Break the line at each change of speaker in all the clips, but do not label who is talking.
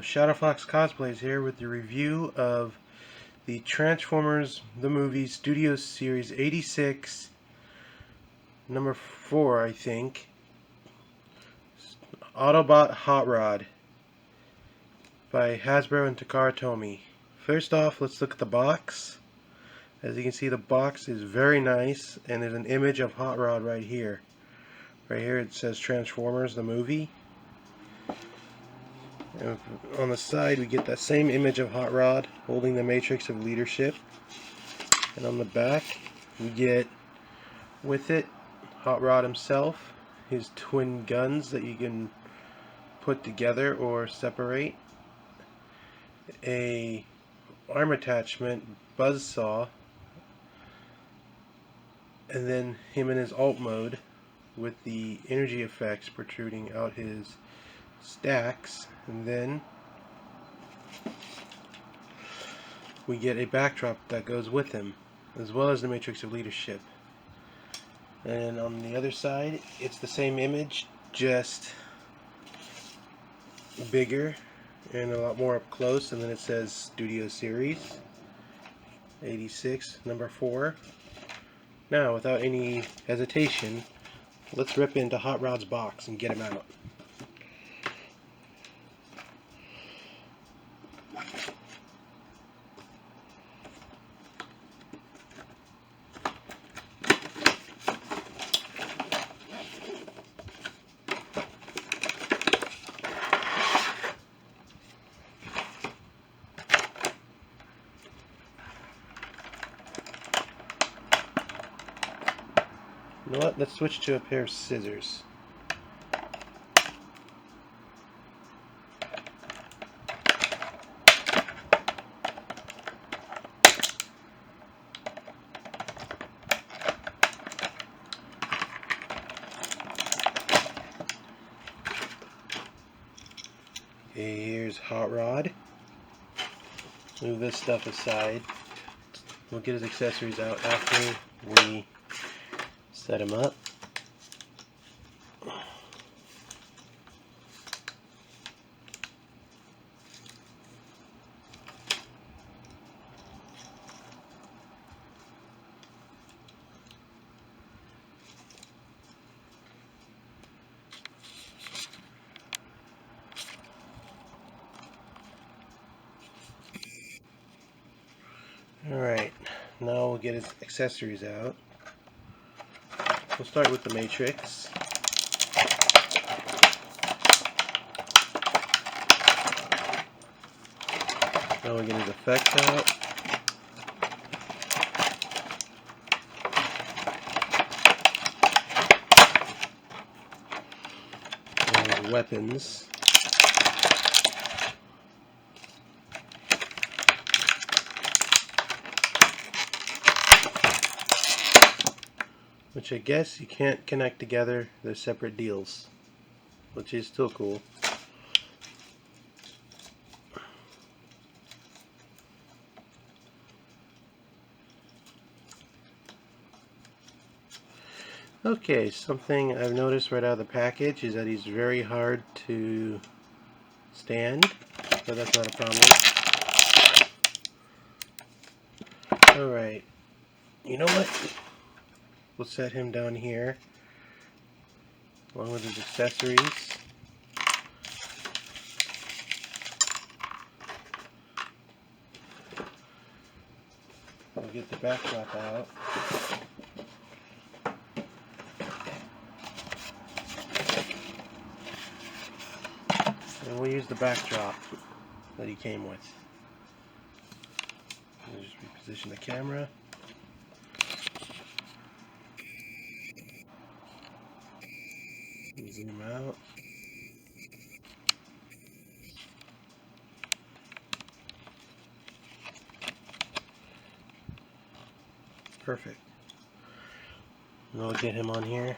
Shadow Fox Cosplays here with the review of the Transformers the Movie Studio Series 86, number 4, I think. Autobot Hot Rod by Hasbro and Takara Tomy. First off, let's look at the box. As you can see, the box is very nice, and there's an image of Hot Rod right here. Right here it says Transformers the Movie. And on the side we get that same image of Hot Rod holding the matrix of leadership, and on the back we get with it Hot Rod himself, his twin guns that you can put together or separate, a arm attachment buzzsaw, and then him in his alt mode with the energy effects protruding out his stacks, and then we get a backdrop that goes with him, as well as the matrix of leadership. And on the other side it's the same image, just bigger and a lot more up close, and then it says Studio Series 86 number 4. Now, without any hesitation, let's rip into Hot Rod's box and get him out. You know what? Let's switch to a pair of scissors. Okay, here's Hot Rod. Move this stuff aside. We'll get his accessories out after we set him up. Alright, now we'll get his accessories out. We'll start with the matrix. Now we'll get his effects out. And his weapons. Which I guess you can't connect together, they're separate deals, which is still cool. Okay, something I've noticed right out of the package is that he's very hard to stand, but that's not a problem. Alright, you know what? We'll set him down here along with his accessories. We'll get the backdrop out. And we'll use the backdrop that he came with. We'll just reposition the camera. Zoom out. Perfect. And I'll get him on here.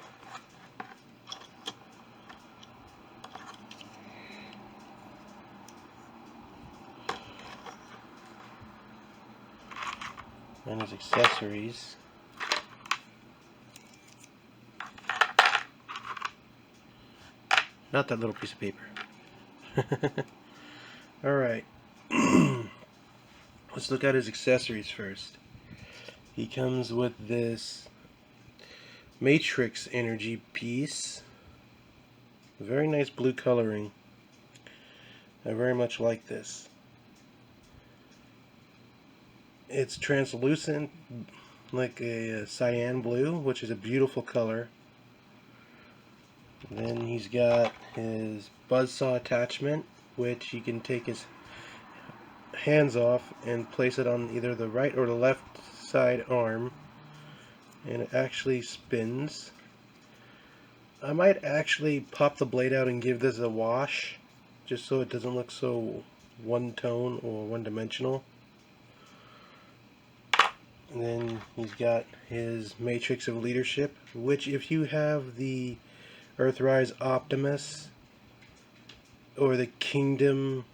And his accessories. Not that little piece of paper. Alright, let's look at his accessories first. He comes with this matrix energy piece. Very nice blue coloring. I very much like this. It's translucent, like a cyan blue, which is a beautiful color. Then he's got his buzzsaw attachment, which he can take his hands off and place it on either the right or the left side arm, and it actually spins. I might actually pop the blade out and give this a wash, just so it doesn't look so one tone or one dimensional. And then he's got his Matrix of Leadership, which if you have the Earthrise Optimus or the Kingdom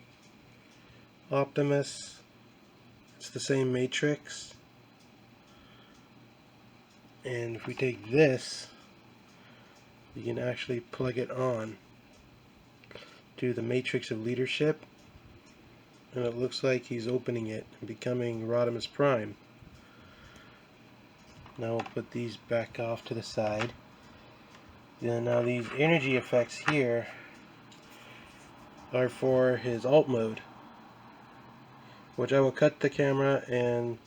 Optimus, it's the same matrix. And if we take this, you can actually plug it on to the Matrix of Leadership, and it looks like he's opening it and becoming Rodimus Prime. Now we'll put these back off to the side. Then now these energy effects here are for his alt mode, which I will cut the camera and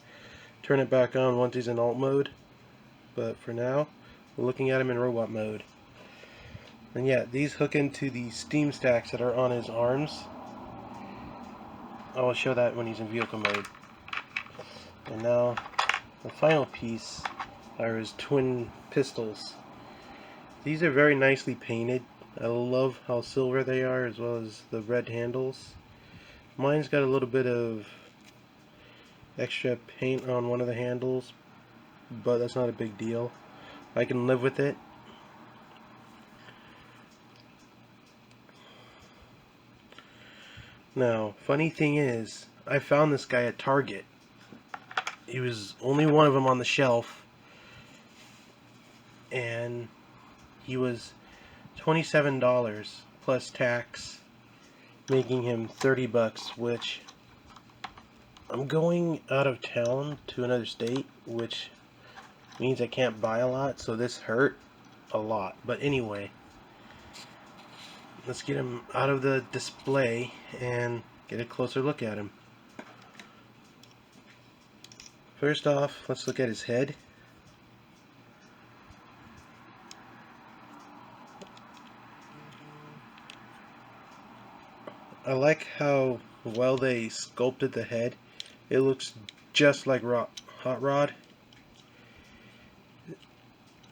turn it back on once he's in alt mode. But for now, we're looking at him in robot mode. And yeah, these hook into the steam stacks that are on his arms. I will show that when he's in vehicle mode. And now the final piece are his twin pistols. These are very nicely painted. I love how silver they are, as well as the red handles. Mine's got a little bit of extra paint on one of the handles, but that's not a big deal. I can live with it. Now, funny thing is, I found this guy at Target. He was only one of them on the shelf, and he was $27 plus tax, making him $30, which I'm going out of town to another state, which means I can't buy a lot, so this hurt a lot. But anyway, let's get him out of the display and get a closer look at him. First off, let's look at his head. I like how well they sculpted the head. It looks just like Hot Rod.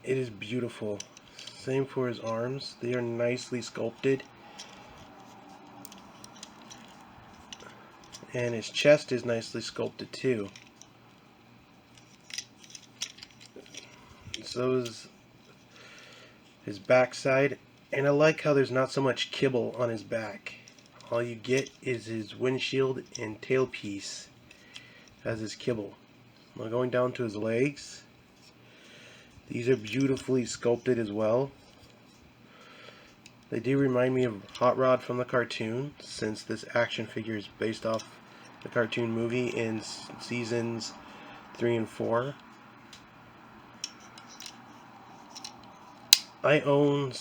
It is beautiful. Same for his arms. They are nicely sculpted. And his chest is nicely sculpted too. So is his backside. And I like how there's not so much kibble on his back. All you get is his windshield and tailpiece as his kibble. Now going down to his legs. These are beautifully sculpted as well. They do remind me of Hot Rod from the cartoon, since this action figure is based off the cartoon movie in seasons 3 and 4. I own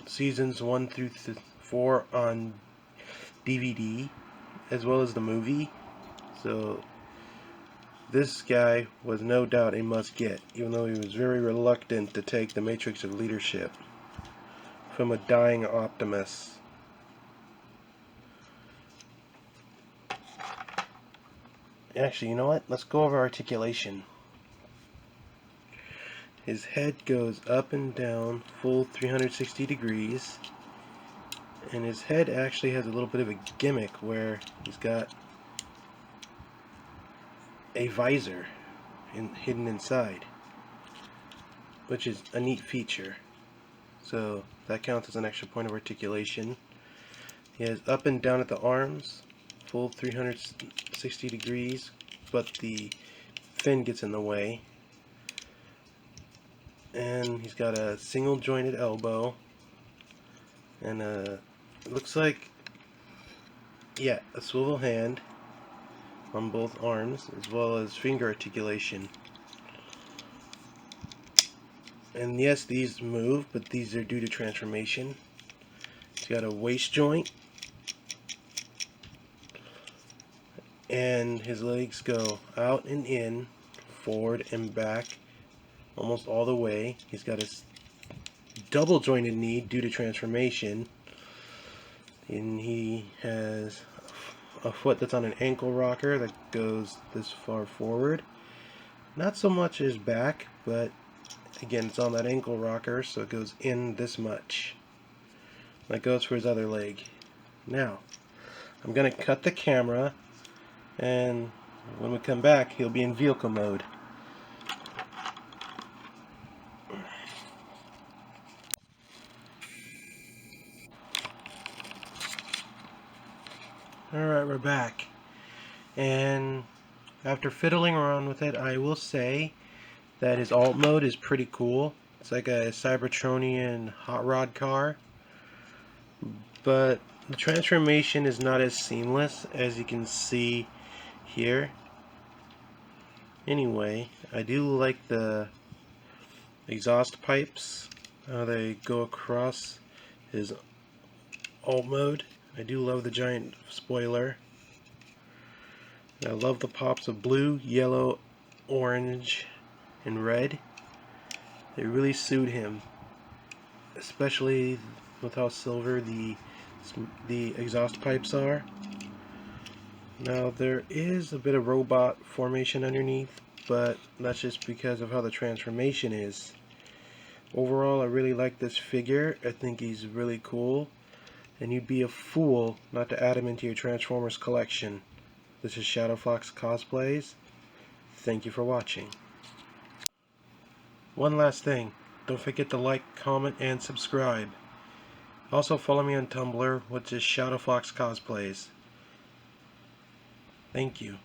seasons 1 through 4 on DVD, as well as the movie, so this guy was no doubt a must-get, even though he was very reluctant to take the Matrix of Leadership from a dying Optimus. Actually, you know what? Let's go over articulation. His head goes up and down full 360 degrees, and his head actually has a little bit of a gimmick where he's got a visor hidden inside, which is a neat feature. So that counts as an extra point of articulation. He has up and down at the arms, full 360 degrees, but the fin gets in the way. And he's got a single jointed elbow, and it looks like yeah, a swivel hand on both arms, as well as finger articulation. And yes, these move, but these are due to transformation. He's got a waist joint, and his legs go out and in, forward and back, almost all the way. He's got a double jointed knee due to transformation, and he has a foot that's on an ankle rocker that goes this far forward. Not so much his back, but again, it's on that ankle rocker, so it goes in this much. That goes for his other leg. Now, I'm going to cut the camera, and when we come back, he'll be in vehicle mode. Alright, we're back. And after fiddling around with it, I will say that his alt mode is pretty cool. It's like a Cybertronian hot rod car, but the transformation is not as seamless as you can see here. Anyway, I do like the exhaust pipes, how they go across his alt mode. I do love the giant spoiler. I love the pops of blue, yellow, orange, and red. They really suit him, especially with how silver the exhaust pipes are. Now there is a bit of robot formation underneath, but that's just because of how the transformation is. Overall, I really like this figure. I think he's really cool, and you'd be a fool not to add him into your Transformers collection. This is Shadowfox Cosplays. Thank you for watching. One last thing, don't forget to like, comment, and subscribe. Also follow me on Tumblr, which is Shadowfox Cosplays. Thank you.